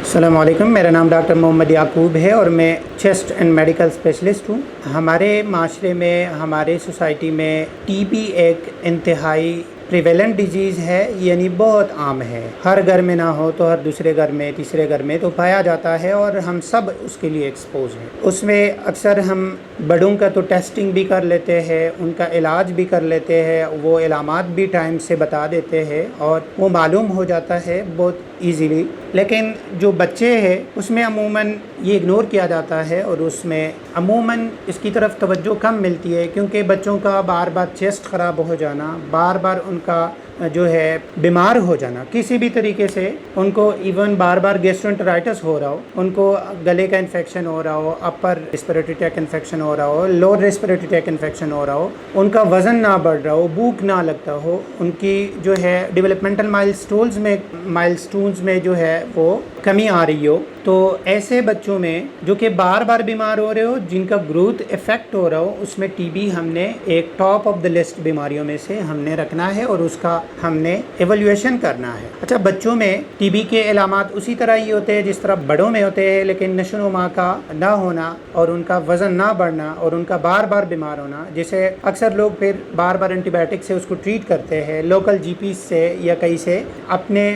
अस्सलाम वालेकुम, मेरा नाम डॉक्टर मोहम्मद याकूब है और मैं चेस्ट एंड मेडिकल स्पेशलिस्ट हूँ। हमारे माशरे में, हमारे सोसाइटी में टीबी एक इंतहाई प्रिवेलेंट डिजीज़ है, यानी बहुत आम है। हर घर में ना हो तो हर दूसरे घर में, तीसरे घर में तो पाया जाता है और हम सब उसके लिए एक्सपोज हैं। उसमें अक्सर हम बड़ों का तो टेस्टिंग भी कर लेते हैं, उनका इलाज भी कर लेते हैं, वो इलामात भी टाइम से बता देते हैं और वो मालूम हो जाता है बहुत ईज़िली। लेकिन जो बच्चे हैं उसमें अमूमन ये इग्नोर किया जाता है और उसमें अमूमन इसकी तरफ तवज्जो कम मिलती है, क्योंकि बच्चों का बार बार चेस्ट ख़राब हो जाना, बार बार उनका जो है बीमार हो जाना किसी भी तरीके से, उनको इवन बार बार गैस्ट्रोएंटेराइटिस हो रहा हो, उनको गले का इन्फेक्शन हो रहा हो, अपर रेस्पिरेटरी ट्रैक्ट इन्फेक्शन हो रहा हो, लोअर रेस्पिरेटरी ट्रैक्ट इन्फेक्शन हो रहा हो, उनका वज़न ना बढ़ रहा हो, भूख ना लगता हो, उनकी जो है डेवलपमेंटल माइलस्टोन्स में जो है वो कमी आ रही हो, तो ऐसे बच्चों में जो कि बार बार बीमार हो रहे हो, जिनका ग्रोथ इफेक्ट हो रहा हो, उसमें टीबी हमने एक टॉप ऑफ द लिस्ट बीमारियों में से हमने रखना है और उसका हमने एवल्यूएशन करना है। अच्छा, बच्चों में टीबी के इलामात उसी तरह ही होते हैं जिस तरह बड़ों में होते हैं, लेकिन नशोनुमा का ना होना और उनका वज़न ना बढ़ना और उनका बार बार बीमार होना, जिसे अक्सर लोग फिर बार बार एंटीबायोटिक से उसको ट्रीट करते हैं, लोकल जीपी से या कहीं से अपने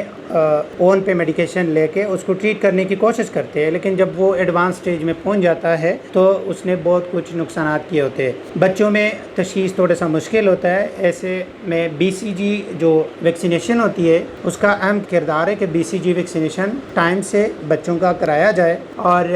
ओन पे मेडिकेशन लेके उसको ट्रीट करने की कोशिश करते हैं, लेकिन जब वो एडवांस स्टेज में पहुंच जाता है तो उसने बहुत कुछ नुकसान किए होते हैं। बच्चों में तशख़ीस थोड़ा सा मुश्किल होता है। ऐसे में BCG जो वैक्सीनेशन होती है उसका अहम किरदार है कि BCG वैक्सीनेशन टाइम से बच्चों का कराया जाए और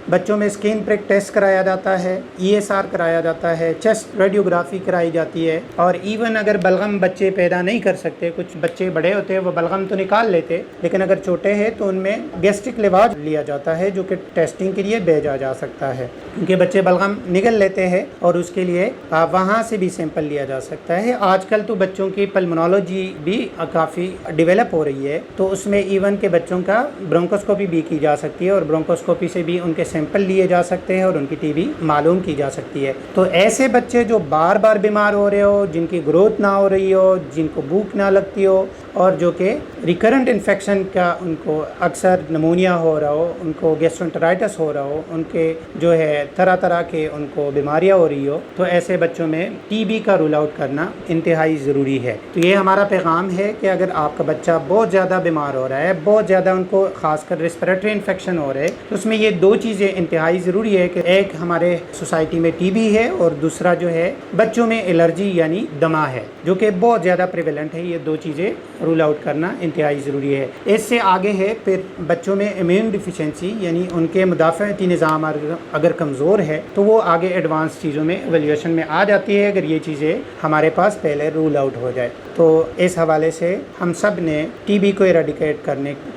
बच्चों में स्किन प्रिक टेस्ट कराया जाता है, ESR कराया जाता है, चेस्ट रेडियोग्राफी कराई जाती है और इवन अगर बलगम बच्चे पैदा नहीं कर सकते, कुछ बच्चे बड़े होते हैं वो बलगम तो निकाल लेते, लेकिन अगर छोटे हैं तो उनमें गैस्ट्रिक लिवाज लिया जाता है जो कि टेस्टिंग के लिए भेजा जा सकता है, क्योंकि बच्चे बलगम निगल लेते हैं और उसके लिए वहाँ से भी सैंपल लिया जा सकता है। आजकल तो बच्चों की पल्मोनोलॉजी भी काफ़ी डेवलप हो रही है, तो उसमें इवन के बच्चों का ब्रोंकोस्कोपी भी की जा सकती है और ब्रोंकोस्कोपी से भी उनके सैंपल लिए जा सकते हैं और उनकी टीबी मालूम की जा सकती है। तो ऐसे बच्चे जो बार बार बीमार हो रहे हो, जिनकी ग्रोथ ना हो रही हो, जिनको भूख ना लगती हो और जो कि रिकरेंट इन्फेक्शन का उनको अक्सर नमूनिया हो रहा हो, उनको गैस्ट्रोएंटेराइटिस हो रहा हो, उनके जो है तरह तरह के उनको बीमारियां हो रही हो, तो ऐसे बच्चों में टीबी का रूल आउट करना इंतहाई ज़रूरी है। तो ये हमारा पैगाम है कि अगर आपका बच्चा बहुत ज़्यादा बीमार हो रहा है, बहुत ज़्यादा उनको खासकर रेस्पिरेटरी इन्फेक्शन हो रहे हैं, तो उसमें ये दो चीज़ें इंतहाई ज़रूरी है कि एक हमारे सोसाइटी में टीबी है और दूसरा जो है बच्चों में एलर्जी यानी दमा है, जो कि बहुत ज़्यादा प्रिवेलेंट है। ये दो चीज़ें रूल आउट करना इंतहाई ज़रूरी है। इससे आगे है फिर बच्चों में इम्यून डिफिशेंसी, यानी उनके मुदाफ़ती निज़ाम अगर कमज़ोर है तो वो आगे एडवांस चीज़ों में एवल्यूएशन में आ जाती है, अगर ये चीज़ें हमारे पास पहले रूल आउट हो जाए। तो इस हवाले से हम सब ने टीबी को इरेडिकेट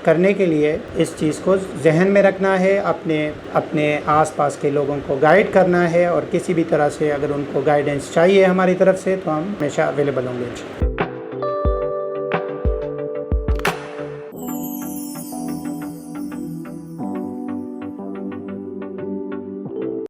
करने के लिए इस चीज़ को जहन में रखना है, अपने आसपास के लोगों को गाइड करना है और किसी भी तरह से अगर उनको गाइडेंस चाहिए हमारी तरफ से तो हम हमेशा अवेलेबल होंगे।